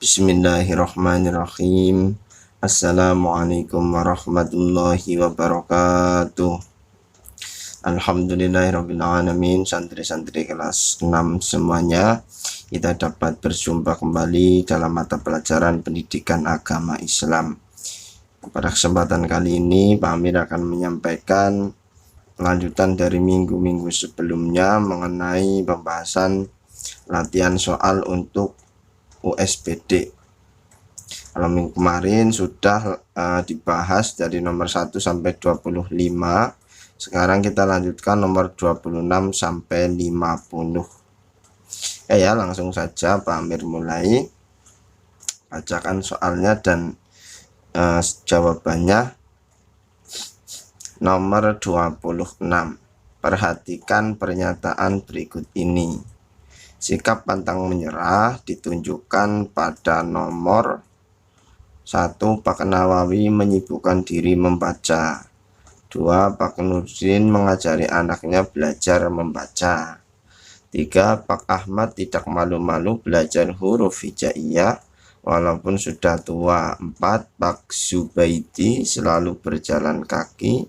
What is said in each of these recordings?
Bismillahirrahmanirrahim. Assalamualaikum warahmatullahi wabarakatuh. Alhamdulillahirabbil alamin. Santri-santri kelas 6 semuanya, kita dapat berjumpa kembali dalam mata pelajaran pendidikan agama Islam. Pada kesempatan kali ini Pak Amir akan menyampaikan lanjutan dari minggu-minggu sebelumnya mengenai pembahasan latihan soal untuk USBD. Kalau minggu kemarin sudah dibahas dari nomor 1 sampai 25. Sekarang kita lanjutkan nomor 26 sampai 50. Ya, langsung saja Pak Amir mulai bacakan soalnya dan jawabannya. Nomor 26. Perhatikan pernyataan berikut ini. Sikap pantang menyerah ditunjukkan pada nomor 1. Pak Nawawi menyibukkan diri membaca. 2. Pak Nurdin mengajari anaknya belajar membaca. 3. Pak Ahmad tidak malu-malu belajar huruf hijaiyah walaupun sudah tua. 4. Pak Zubaidi selalu berjalan kaki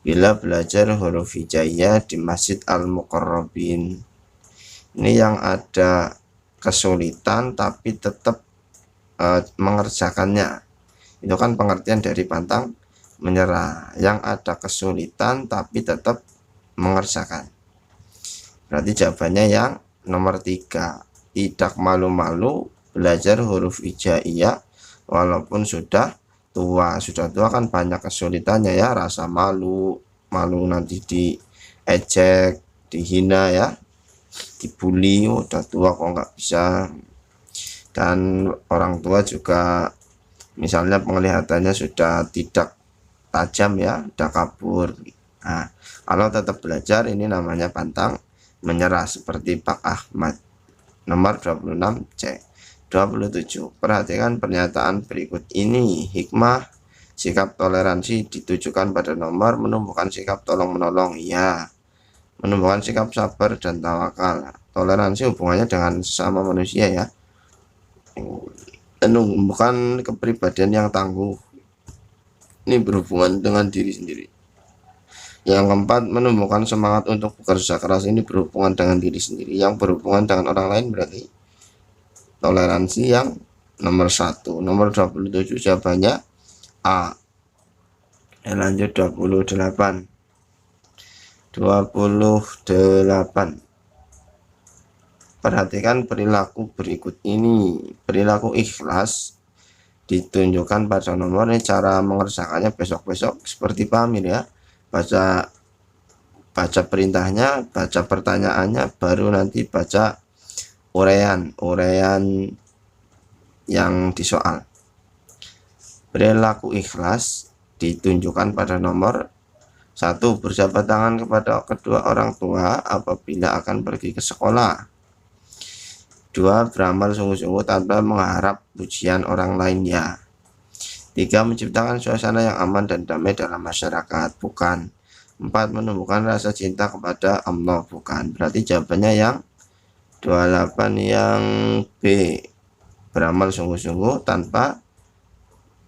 bila belajar huruf hijaiyah di Masjid Al-Muqarrabin. Ini yang ada kesulitan tapi tetap mengerjakannya. Itu kan pengertian dari pantang menyerah. Yang ada kesulitan tapi tetap mengerjakan. Berarti jawabannya yang nomor 3. Tidak malu-malu belajar huruf hijaiyah walaupun sudah tua. Sudah tua kan banyak kesulitannya ya, rasa malu nanti diejek, dihina ya, dibully, udah tua kok nggak bisa. Dan orang tua juga misalnya penglihatannya sudah tidak tajam ya, udah kabur. Nah, kalau tetap belajar ini namanya pantang menyerah seperti Pak Ahmad. Nomor 26C. 27. Perhatikan pernyataan berikut ini. Hikmah sikap toleransi ditujukan pada nomor menumbuhkan sikap tolong menolong. Ya, menumbuhkan sikap sabar dan tawakal. Toleransi hubungannya dengan sesama manusia ya, menumbuhkan kepribadian yang tangguh. Ini berhubungan dengan diri sendiri. Yang keempat, menumbuhkan semangat untuk bekerja keras. Ini berhubungan dengan diri sendiri. Yang berhubungan dengan orang lain berarti toleransi yang nomor 1. Nomor 27 jawabannya A. Lanjut 28. Perhatikan perilaku berikut ini. Perilaku ikhlas ditunjukkan pada nomor ini. Cara mengerjakannya besok-besok seperti Pak Amir ya. Baca perintahnya, baca pertanyaannya, baru nanti baca uraian yang disoal. Perilaku ikhlas ditunjukkan pada nomor 1. Berjabat tangan kepada kedua orang tua apabila akan pergi ke sekolah. 2. Beramal sungguh-sungguh tanpa mengharap pujian orang lain ya. 3. Menciptakan suasana yang aman dan damai dalam masyarakat. Bukan. 4. Menumbuhkan rasa cinta kepada Allah. Bukan. Berarti jawabannya yang 28 yang B. Beramal sungguh-sungguh tanpa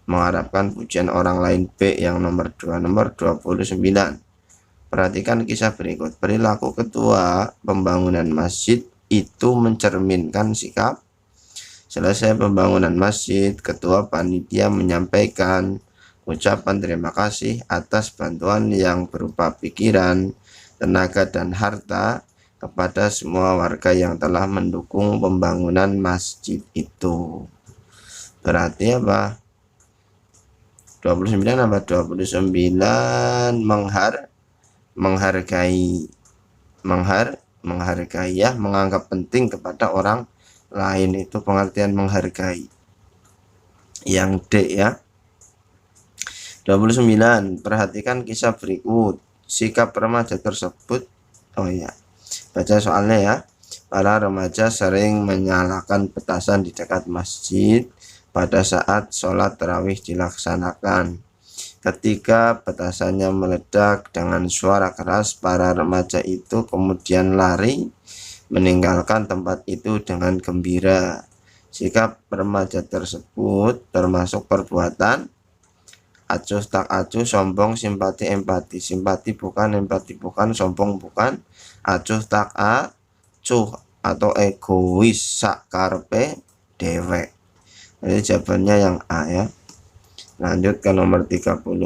mengharapkan pujian orang lain. B yang nomor 2. Nomor 29. Perhatikan kisah berikut. Perilaku ketua pembangunan masjid itu mencerminkan sikap. Selesai pembangunan masjid, ketua panitia menyampaikan ucapan terima kasih atas bantuan yang berupa pikiran, tenaga dan harta kepada semua warga yang telah mendukung pembangunan masjid itu. Berarti apa? 29 apa 29 menghargai ya, menganggap penting kepada orang lain, itu pengertian menghargai. Yang D ya. 29. Perhatikan kisah berikut. Sikap remaja tersebut, baca soalnya ya. Para remaja sering menyalakan petasan di dekat masjid pada saat sholat tarawih dilaksanakan. Ketika petasannya meledak dengan suara keras, para remaja itu kemudian lari meninggalkan tempat itu dengan gembira. Sikap remaja tersebut termasuk perbuatan acuh tak acuh, sombong, simpati, empati. Simpati bukan, empati bukan, sombong bukan, acuh tak acuh atau egois sakarpe dewek. Jadi jawabannya yang A ya. Lanjut ke nomor 31.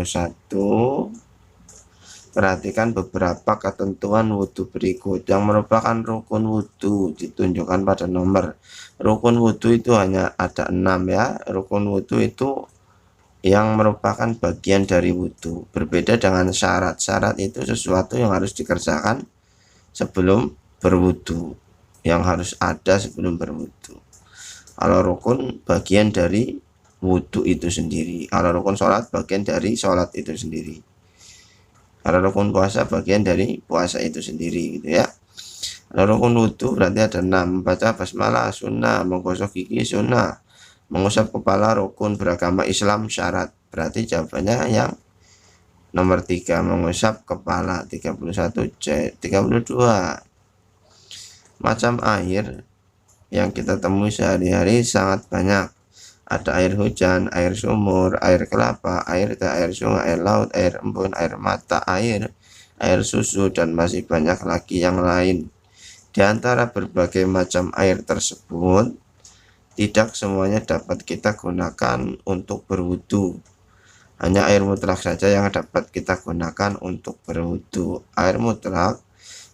Perhatikan beberapa ketentuan wudhu berikut yang merupakan rukun wudhu ditunjukkan pada nomor. Rukun wudhu itu hanya ada 6 ya. Rukun wudhu itu yang merupakan bagian dari wudhu. Berbeda dengan syarat. Syarat itu sesuatu yang harus dikerjakan sebelum berwudhu, yang harus ada sebelum berwudhu. Kalau rukun bagian dari wudhu itu sendiri. Kalau rukun sholat bagian dari sholat itu sendiri. Kalau rukun puasa bagian dari puasa itu sendiri gitu ya. Kalau rukun wudhu berarti ada 6. Membaca basmalah sunnah, menggosok gigi sunnah, mengusap kepala rukun, beragama Islam syarat. Berarti jawabannya yang nomor 3, mengusap kepala. 31C. 32. Macam air yang kita temui sehari-hari sangat banyak. Ada air hujan, air sumur, air kelapa, air teh, air sungai, air laut, air embun, air mata air, air susu, dan masih banyak lagi yang lain. Di antara berbagai macam air tersebut, tidak semuanya dapat kita gunakan untuk berwudu. Hanya air mutlak saja yang dapat kita gunakan untuk berwudu. Air mutlak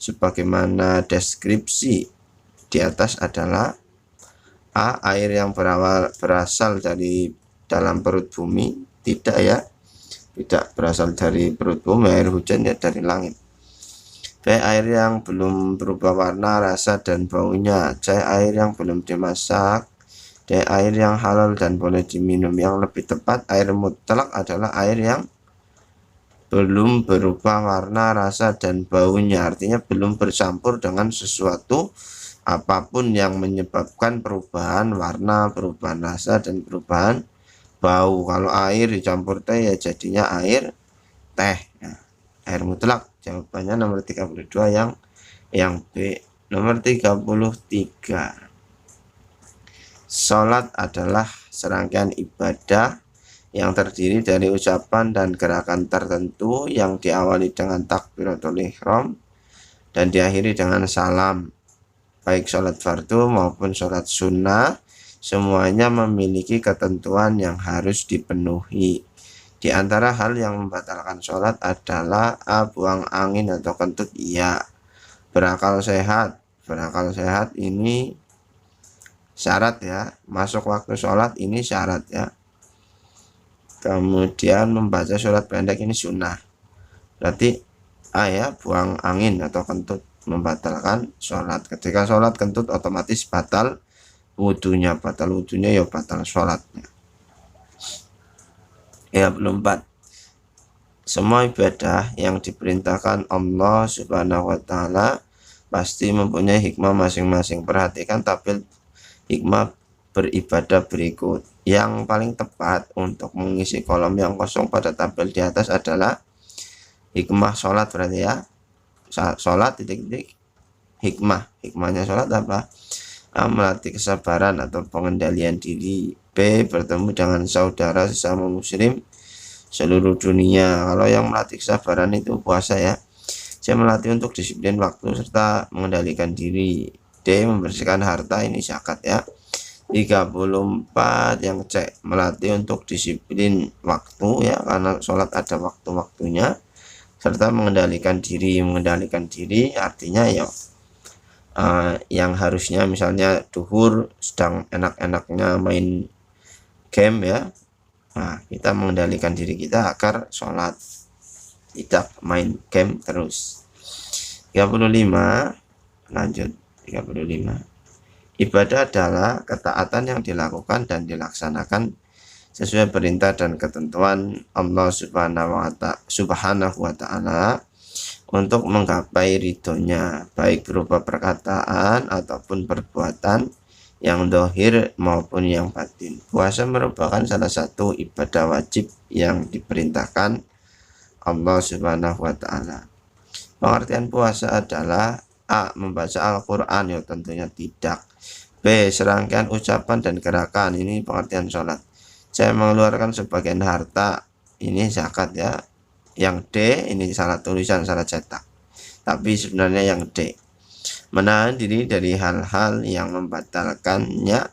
sebagaimana deskripsi di atas adalah A. Air yang berasal dari dalam perut bumi. Tidak ya, tidak berasal dari perut bumi. Air hujan ya dari langit. B. Air yang belum berubah warna, rasa, dan baunya. C. Air yang belum dimasak. D. Air yang halal dan boleh diminum. Yang lebih tepat, air mutlak adalah air yang belum berubah warna, rasa, dan baunya. Artinya belum bercampur dengan sesuatu apapun yang menyebabkan perubahan warna, perubahan rasa, dan perubahan bau. Kalau air dicampur teh ya jadinya air teh. Nah, air mutlak. Jawabannya nomor 32 yang B. Nomor 33. Salat adalah serangkaian ibadah yang terdiri dari ucapan dan gerakan tertentu yang diawali dengan takbiratul ihram dan diakhiri dengan salam. Baik sholat fardu maupun sholat sunnah, semuanya memiliki ketentuan yang harus dipenuhi. Di antara hal yang membatalkan sholat adalah A. Buang angin atau kentut, iya. Berakal sehat. Berakal sehat ini syarat ya. Masuk waktu sholat ini syarat ya. Kemudian membaca surat pendek ini sunnah. Berarti A ya, buang angin atau kentut membatalkan sholat. Ketika sholat kentut otomatis batal wudhunya. Batal wudhunya ya batal sholatnya. Ya, belum 4. Semua ibadah yang diperintahkan Allah Subhanahu wa Ta'ala pasti mempunyai hikmah masing-masing. Perhatikan tabel hikmah beribadah berikut. Yang paling tepat untuk mengisi kolom yang kosong pada tabel di atas adalah hikmah sholat. Berarti ya, sholat titik-titik hikmah. Hikmahnya sholat apa? A. Melatih kesabaran atau pengendalian diri. B. Bertemu dengan saudara sesama muslim seluruh dunia. Kalau yang melatih kesabaran itu puasa ya. C. Melatih untuk disiplin waktu serta mengendalikan diri. D. Membersihkan harta, ini zakat ya. 34 yang C. Melatih untuk disiplin waktu ya, karena sholat ada waktu-waktunya, serta mengendalikan diri. Mengendalikan diri artinya ya yang harusnya misalnya duhur sedang enak-enaknya main game ya, nah kita mengendalikan diri kita agar sholat, tidak main game terus. 35 lanjut. 35. Ibadah adalah ketaatan yang dilakukan dan dilaksanakan sesuai perintah dan ketentuan Allah Subhanahu wa Ta'ala untuk menggapai ridhonya, baik berupa perkataan ataupun perbuatan yang dohir maupun yang batin. Puasa merupakan salah satu ibadah wajib yang diperintahkan Allah Subhanahu wa Ta'ala. Pengertian puasa adalah A. Membaca Al-Quran, ya tentunya tidak. B. Serangkaian ucapan dan gerakan, ini pengertian sholat. C. Mengeluarkan sebagian harta, ini zakat ya. Yang D ini salah tulisan, salah cetak, tapi sebenarnya yang D. Menahan diri dari hal-hal yang membatalkannya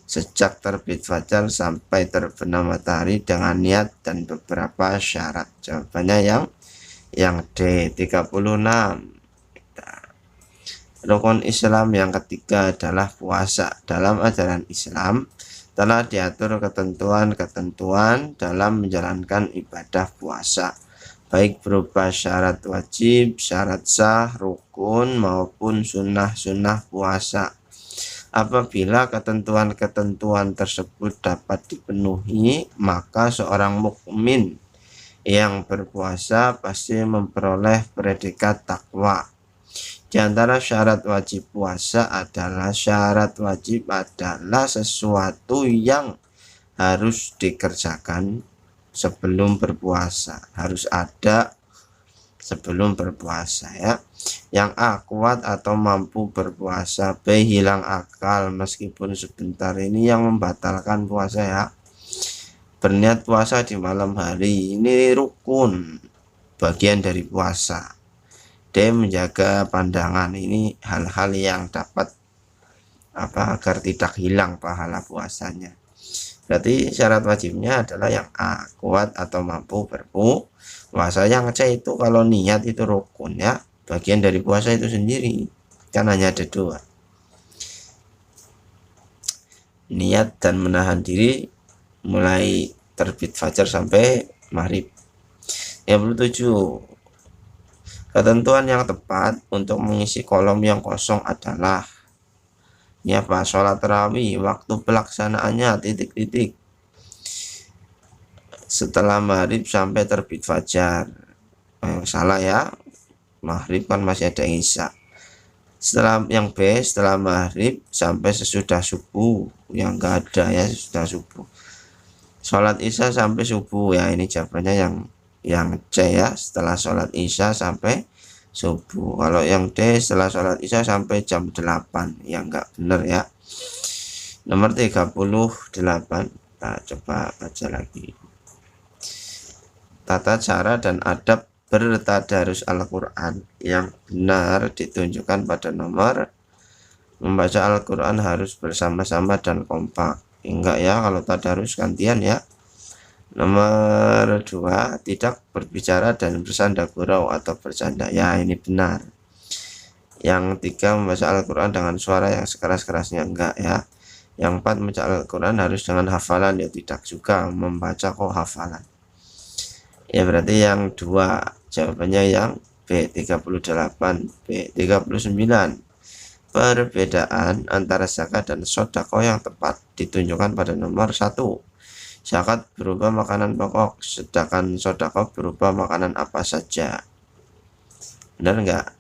sejak terbit fajar sampai terbenam matahari dengan niat dan beberapa syarat. Jawabannya yang D, 36. Rukun Islam yang ketiga adalah puasa. Dalam ajaran Islam telah diatur ketentuan-ketentuan dalam menjalankan ibadah puasa, baik berupa syarat wajib, syarat sah, rukun maupun sunnah-sunnah puasa. Apabila ketentuan-ketentuan tersebut dapat dipenuhi, maka seorang mukmin yang berpuasa pasti memperoleh predikat takwa. Di antara syarat wajib puasa adalah sesuatu yang harus dikerjakan sebelum berpuasa, harus ada sebelum berpuasa ya. Yang A, kuat atau mampu berpuasa. B, hilang akal meskipun sebentar, ini yang membatalkan puasa ya. Berniat puasa di malam hari, ini rukun, bagian dari puasa. D, menjaga pandangan, ini hal-hal yang dapat agar tidak hilang pahala puasanya. Berarti syarat wajibnya adalah yang A, kuat atau mampu berpuasa. Yang C itu kalau niat itu rukun ya, bagian dari puasa itu sendiri, kan hanya ada 2, niat dan menahan diri mulai terbit fajar sampai maghrib. Yang 7, ketentuan yang tepat untuk mengisi kolom yang kosong adalah ini apa? Sholat tarawih, waktu pelaksanaannya titik-titik setelah maghrib sampai terbit fajar. Salah ya, maghrib kan masih ada isya. Yang B, setelah maghrib sampai sesudah subuh, yang enggak ada ya, sesudah subuh. Sholat isya sampai subuh ya, ini jawabannya yang C ya, setelah sholat isya sampai subuh. Kalau yang D, setelah sholat isya sampai jam 8, ya enggak benar ya. Nomor 38, nah, coba baca lagi. Tata cara dan adab bertadarus Al-Quran yang benar ditunjukkan pada nomor membaca Al-Quran harus bersama-sama dan kompak. Enggak ya, kalau tadarus gantian ya. Nomor 2, tidak berbicara dan bersanda gurau atau bercanda, ya ini benar. Yang 3, membaca Al-Quran dengan suara yang sekeras-kerasnya, enggak ya. Yang 4, membaca Al-Quran harus dengan hafalan, ya tidak juga, membaca kok hafalan. Ya berarti yang 2, jawabannya yang B, 38. B, 39. Perbedaan antara zakat dan sodako yang tepat ditunjukkan pada nomor 1. Zakat berupa makanan pokok, sedangkan sodako berupa makanan apa saja. Benar enggak?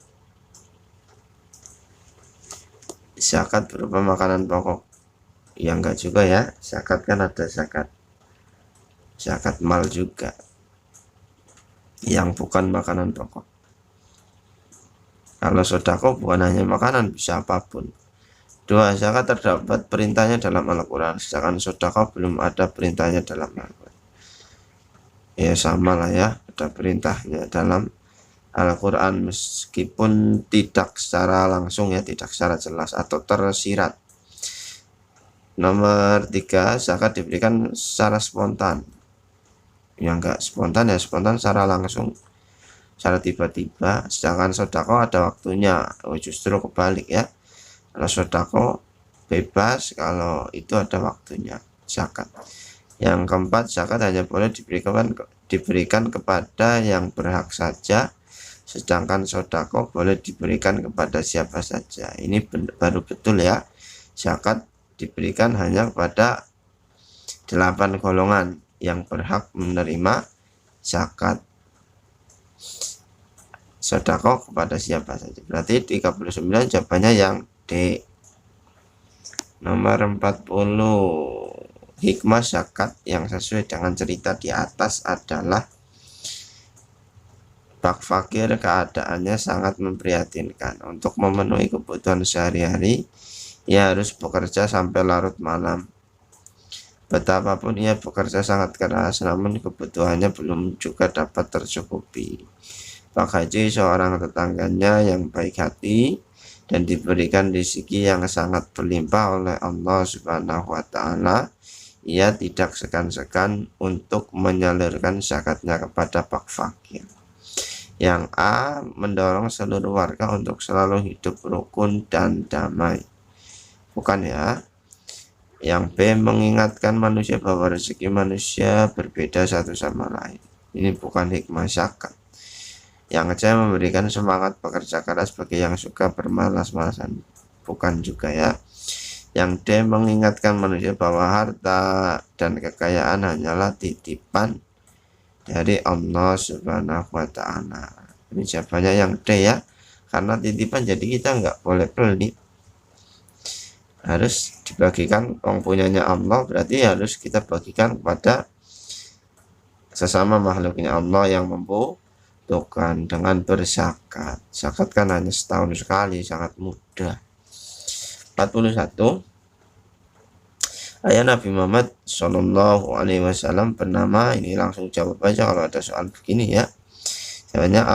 Zakat berupa makanan pokok, ya enggak juga ya. Zakat kan ada zakat mal juga yang bukan makanan pokok. Kalau sodako bukan hanya makanan, bisa apapun. 2, zakat terdapat perintahnya dalam Al-Quran, sedangkan sodako belum ada perintahnya dalam Al-Quran. Ya sama lah ya, ada perintahnya dalam Al-Quran meskipun tidak secara langsung ya, tidak secara jelas atau tersirat. Nomor 3, zakat diberikan secara spontan. Yang enggak spontan ya spontan secara langsung, secara tiba-tiba, sedangkan sodako ada waktunya. Justru kebalik ya, kalau sodako bebas, kalau itu ada waktunya zakat. Yang keempat, zakat hanya boleh diberikan kepada yang berhak saja, sedangkan sodako boleh diberikan kepada siapa saja. Ini baru betul ya, zakat diberikan hanya kepada 8 golongan yang berhak menerima zakat. Sodako kepada siapa saja. Berarti 39 jawabannya yang D. Nomor 40, hikmah zakat yang sesuai dengan cerita di atas adalah bak fakir keadaannya sangat memprihatinkan. Untuk memenuhi kebutuhan sehari-hari ia harus bekerja sampai larut malam. Betapapun ia bekerja sangat keras, namun kebutuhannya belum juga dapat tercukupi. Pak Haji seorang tetangganya yang baik hati dan diberikan rezeki yang sangat berlimpah oleh Allah Subhanahu wa Ta'ala. Ia tidak segan-segan untuk menyalurkan zakatnya kepada Pak Fakir. Yang A mendorong seluruh warga untuk selalu hidup rukun dan damai. Bukan ya. Yang B mengingatkan manusia bahwa rezeki manusia berbeda satu sama lain. Ini bukan hikmah zakat. Yang C memberikan semangat bekerja keras bagi yang suka bermalas-malasan. Bukan juga ya. Yang D mengingatkan manusia bahwa harta dan kekayaan hanyalah titipan dari Allah Subhanahu wa Ta'ala. Ini jawabannya yang D ya. Karena titipan jadi kita nggak boleh pelit. Harus dibagikan, orang punyanya Allah berarti harus kita bagikan kepada sesama makhluknya Allah yang membutuhkan dengan berzakat. Zakat kan hanya setahun sekali, sangat mudah. 41. Ayah Nabi Muhammad Shallallahu Alaihi Wasallam bernama, ini langsung jawab aja kalau ada soal begini ya. Jawabannya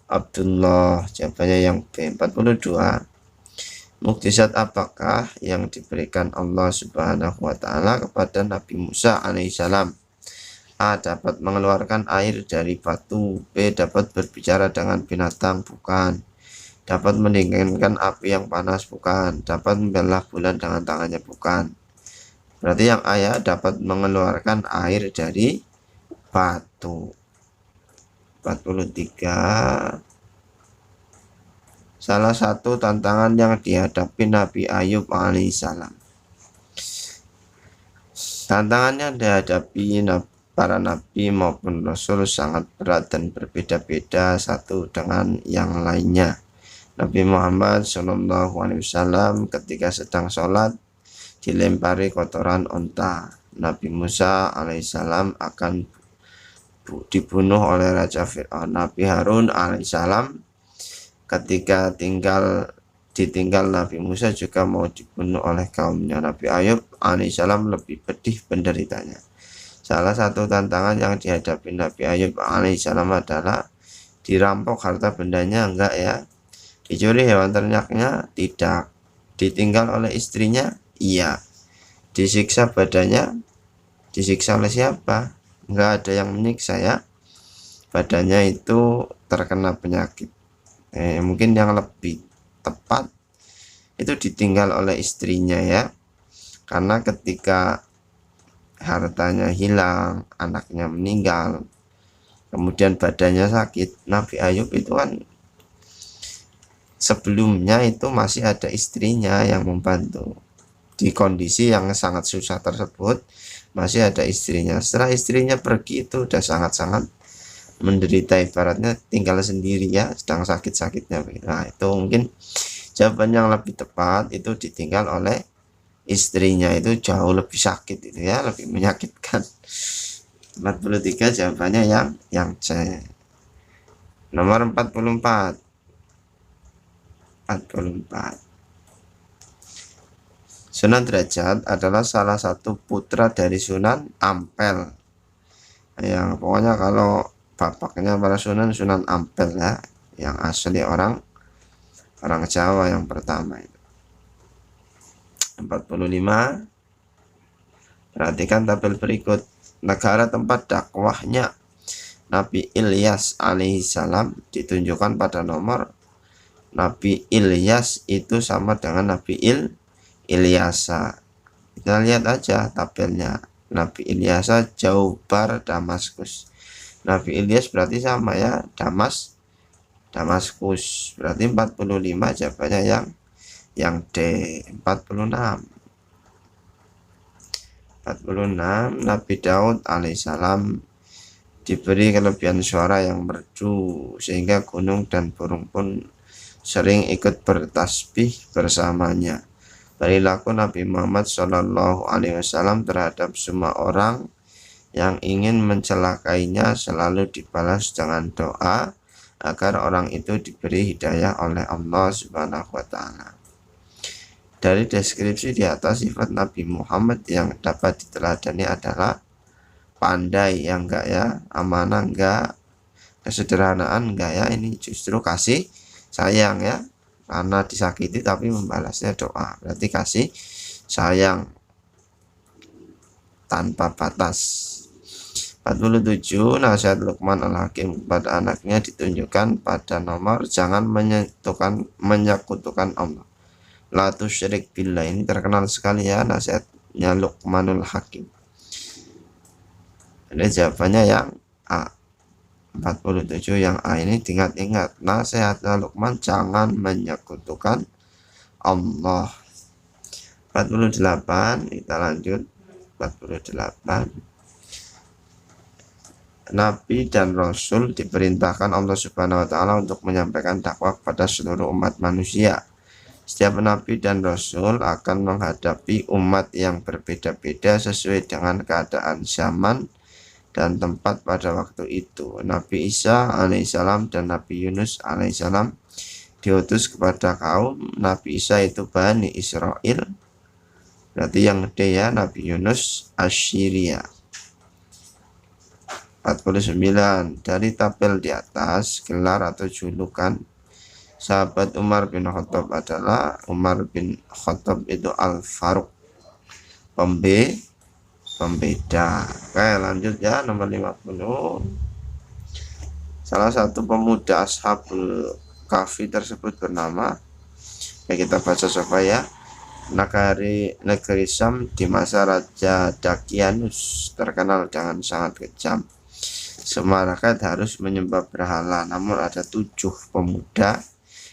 Abdullah. Jawabannya yang B. 42. Mukjizat apakah yang diberikan Allah Subhanahu wa Ta'ala kepada Nabi Musa alaihissalam? A. Dapat mengeluarkan air dari batu. B. Dapat berbicara dengan binatang. Bukan. Dapat mendinginkan api yang panas. Bukan. Dapat membelah bulan dengan tangannya. Bukan. Berarti yang A ya, dapat mengeluarkan air dari batu. 43. Salah satu tantangan yang dihadapi Nabi Ayub alaihissalam. Tantangan yang dihadapi para nabi maupun rasul sangat berat dan berbeda-beda satu dengan yang lainnya. Nabi Muhammad SAW ketika sedang sholat dilempari kotoran onta. Nabi Musa alaihissalam akan dibunuh oleh Raja Fir'aun. Nabi Harun alaihissalam ketika ditinggal Nabi Musa juga mau dibunuh oleh kaumnya. Nabi Ayub alaihissalam lebih pedih penderitanya. Salah satu tantangan yang dihadapi Nabi Ayub alaihissalam adalah dirampok harta bendanya, enggak ya. Dicuri hewan ternaknya, tidak. Ditinggal oleh istrinya, iya. Disiksa badannya, disiksa oleh siapa? Enggak ada yang menyiksa ya. Badannya itu terkena penyakit. Mungkin yang lebih tepat itu ditinggal oleh istrinya ya, karena ketika hartanya hilang, anaknya meninggal, kemudian badannya sakit, Nabi Ayub itu kan sebelumnya itu masih ada istrinya yang membantu. Di kondisi yang sangat susah tersebut masih ada istrinya. Setelah istrinya pergi itu udah sangat-sangat menderita, ibaratnya tinggal sendiri ya, sedang sakit-sakitnya. Nah itu mungkin jawaban yang lebih tepat, itu ditinggal oleh istrinya, itu jauh lebih sakit itu ya, lebih menyakitkan. 43 jawabannya yang C. Nomor 44. Sunan Derajat adalah salah satu putra dari Sunan Ampel. Yang pokoknya kalau bapaknya para Sunan Ampel ya, yang asli orang Jawa yang pertama itu. 45. Perhatikan tabel berikut. Negara tempat dakwahnya Nabi Ilyas alaihissalam ditunjukkan pada nomor. Nabi Ilyas itu sama dengan Nabi Ilyasa. Kita lihat aja tabelnya. Nabi Ilyasa Jaubar Damaskus. Nabi Ilyas berarti sama ya, Damaskus. Berarti 45 jawabannya yang D. 46. Nabi Daud alaihissalam diberi kelebihan suara yang merdu sehingga gunung dan burung pun sering ikut bertasbih bersamanya. Perilaku Nabi Muhammad Shallallahu Alaihi Wasallam terhadap semua orang yang ingin mencelakainya selalu dibalas dengan doa agar orang itu diberi hidayah oleh Allah Subhanahu wa Ta'ala. Dari deskripsi di atas, sifat Nabi Muhammad yang dapat diteladani adalah pandai ya enggak ya, amanah enggak, kesederhanaan enggak ya, ini justru kasih sayang ya, karena disakiti tapi membalasnya doa, berarti kasih sayang tanpa batas. 47. Nasihat Luqman Al-Hakim kepada anaknya ditunjukkan pada nomor jangan menyekutukan Allah. La tusyrik billah, ini terkenal sekali ya nasihatnya Luqmanul Hakim. Ini jawabannya yang A. 47 yang A ini diingat-ingat, nasihatnya Luqman jangan menyekutukan Allah. 48, kita lanjut. 48. Nabi dan Rasul diperintahkan Allah Subhanahu wa Ta'ala untuk menyampaikan dakwah kepada seluruh umat manusia. Setiap Nabi dan Rasul akan menghadapi umat yang berbeda-beda sesuai dengan keadaan zaman dan tempat pada waktu itu. Nabi Isa alaihissalam dan Nabi Yunus alaihissalam diutus kepada kaum Nabi Isa itu Bani Israel, berarti yang gede ya, Nabi Yunus Assyria. 49. Dari tabel di atas, gelar atau julukan sahabat Umar bin Khattab adalah Umar bin Khattab itu Al-Faruq, pembeda. Oke, lanjut ya, nomor 50. Salah satu pemuda Ashabul Kahfi tersebut bernama, kita baca coba ya, negeri Syam di masa Raja Dakianus terkenal dengan sangat kejam. Semua rakyat harus menyembah berhala, namun ada 7 pemuda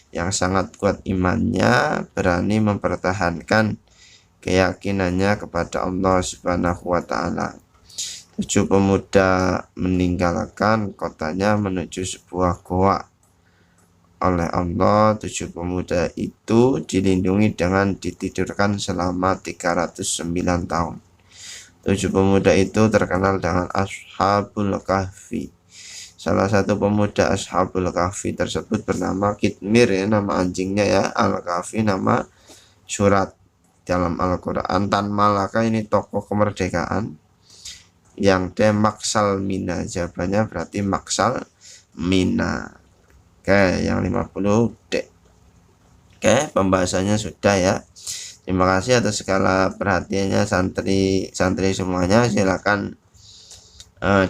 yang sangat kuat imannya, berani mempertahankan keyakinannya kepada Allah Subhanahu wa Ta'ala. 7 pemuda meninggalkan kotanya menuju sebuah goa. Oleh Allah, 7 pemuda itu dilindungi dengan ditidurkan selama 309 tahun. 7 pemuda itu terkenal dengan Ashabul Kahfi. Salah satu pemuda Ashabul Kahfi tersebut bernama Kitmir ya, nama anjingnya ya. Al-Kahfi nama surat dalam Al-Quran. Tan Malaka ini tokoh kemerdekaan. Yang D Maksal Mina, jawabannya berarti Maksal Mina. Oke, yang 50 D. Oke, pembahasannya sudah ya. Terima kasih atas segala perhatiannya santri semuanya. Silakan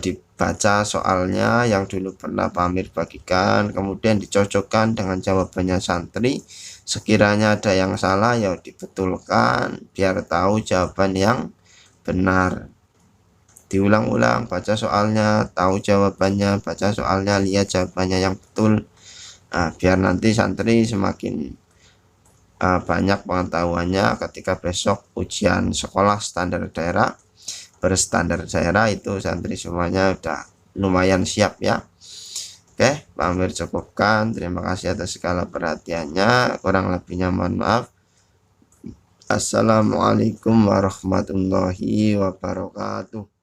dibaca soalnya yang dulu pernah Pak Amir bagikan, kemudian dicocokkan dengan jawabannya santri. Sekiranya ada yang salah ya dibetulkan biar tahu jawaban yang benar. Diulang-ulang, baca soalnya, tahu jawabannya, baca soalnya, lihat jawabannya yang betul. Nah, biar nanti santri semakin banyak pengetahuannya ketika besok ujian sekolah standar daerah berstandar daerah, itu santri semuanya udah lumayan siap ya. Oke, Pak Amir cukupkan. Terima kasih atas segala perhatiannya, kurang lebihnya mohon maaf. Assalamualaikum warahmatullahi wabarakatuh.